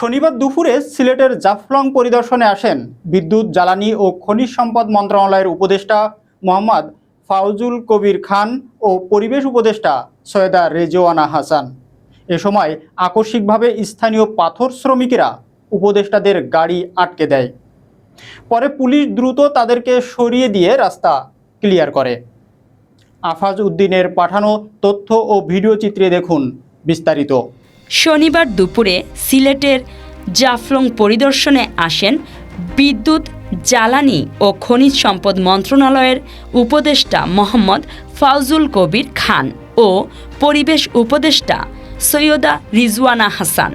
শনিবার দুপুরে সিলেটের জাফলং পরিদর্শনে আসেন বিদ্যুৎ, জ্বালানি ও খনিজ সম্পদ মন্ত্রণালয়ের উপদেষ্টা মোহাম্মদ ফাউজুল কবির খান ও পরিবেশ উপদেষ্টা সৈয়দা রেজওয়ানা হাসান। এ সময় আকস্মিকভাবে স্থানীয় পাথর শ্রমিকেরা উপদেষ্টাদের গাড়ি আটকে দেয়। পরে পুলিশ দ্রুত তাদেরকে সরিয়ে দিয়ে রাস্তা ক্লিয়ার করে। আফাজ উদ্দিনের পাঠানো তথ্য ও ভিডিও চিত্রে দেখুন বিস্তারিত। শনিবার দুপুরে সিলেটের জাফলং পরিদর্শনে আসেন বিদ্যুৎ, জ্বালানি ও খনিজ সম্পদ মন্ত্রণালয়ের উপদেষ্টা মোহাম্মদ ফাউজুল কবির খান ও পরিবেশ উপদেষ্টা সৈয়দা রিজওয়ানা হাসান।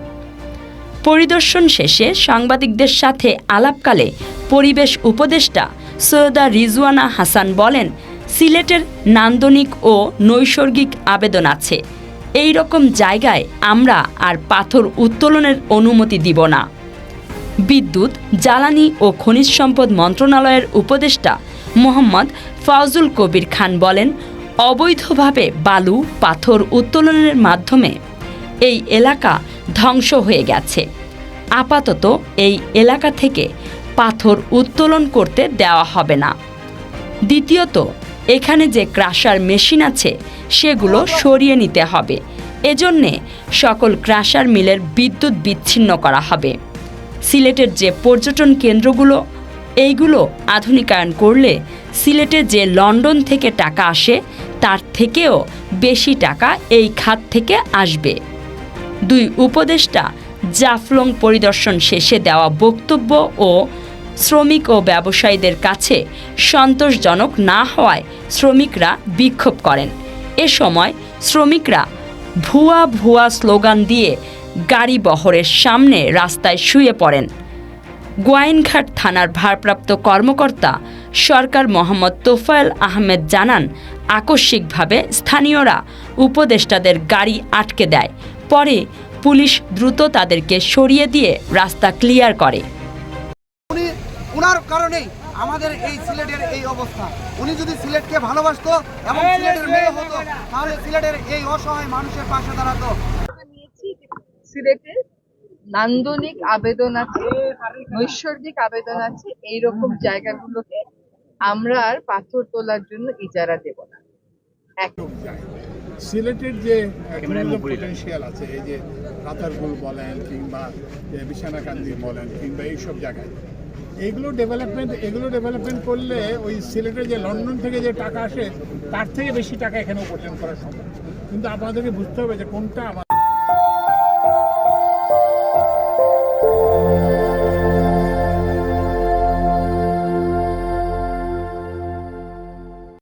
পরিদর্শন শেষে সাংবাদিকদের সাথে আলাপকালে পরিবেশ উপদেষ্টা সৈয়দা রিজওয়ানা হাসান বলেন, সিলেটের নান্দনিক ও নৈসর্গিক আবেদন আছে। এই রকম জায়গায় আমরা আর পাথর উত্তোলনের অনুমতি দিব না। বিদ্যুৎ, জ্বালানি ও খনিজ সম্পদ মন্ত্রণালয়ের উপদেষ্টা মোহাম্মদ ফাউজুল কবির খান বলেন, অবৈধভাবে বালু, পাথর উত্তোলনের মাধ্যমে এই এলাকা ধ্বংস হয়ে গেছে। আপাতত এই এলাকা থেকে পাথর উত্তোলন করতে দেওয়া হবে না। দ্বিতীয়ত, এখানে যে ক্রাশার মেশিন আছে সেগুলো সরিয়ে নিতে হবে। এজন্যে সকল ক্রাশার মিলের বিদ্যুৎ বিচ্ছিন্ন করা হবে। সিলেটের যে পর্যটন কেন্দ্রগুলো, এইগুলো আধুনিকায়ন করলে সিলেটে যে লন্ডন থেকে টাকা আসে তার থেকেও বেশি টাকা এই খাত থেকে আসবে। দুই উপদেষ্টা জাফলং পরিদর্শন শেষে দেওয়া বক্তব্য ও শ্রমিক ও ব্যবসায়ীদের কাছে সন্তোষজনক না হওয়ায় শ্রমিকরা বিক্ষোভ করেন। এ সময় শ্রমিকরা ভুয়া স্লোগান দিয়ে গাড়ি বহরের সামনে রাস্তায় শুয়ে পড়েন। গোয়াইনঘাট থানার ভারপ্রাপ্ত কর্মকর্তা সরকার মোহাম্মদ তোফায়েল আহমেদ জানান, আকস্মিকভাবে স্থানীয়রা উপদেষ্টাদের গাড়ি আটকে দেয়। পরে পুলিশ দ্রুত তাদেরকে সরিয়ে দিয়ে রাস্তা ক্লিয়ার করে। ওনার কারণেই আমাদের এই সিলেটের এই অবস্থা। উনি যদি সিলেটকে ভালোবাসতো এবং সিলেটের মেয়ে হতো তাহলে সিলেটের এই অসহায় মানুষের পাশে দাঁড়াতো। সিলেটের নান্দনিক আবেদন আছে, নৈসর্গিক আবেদন আছে। এইরকম জায়গাগুলোকে আমরা আর পাথর তোলার জন্য ইজারা দেব না। সিলেটের যে ট্যুরিজম পটেনশিয়াল আছে, এই যে রাতারগুল বলেন কিংবা বিছানাকান্দি বলেন কিংবা এইসব জায়গায়, এগুলো ডেভেলপমেন্ট করলে ওই সিলেটের যে লন্ডন থেকে যে টাকা আসে তার থেকে বেশি টাকা এখানে উপার্জন করা সম্ভব। কিন্তু আপনাদেরকে বুঝতে হবে যে কোনটা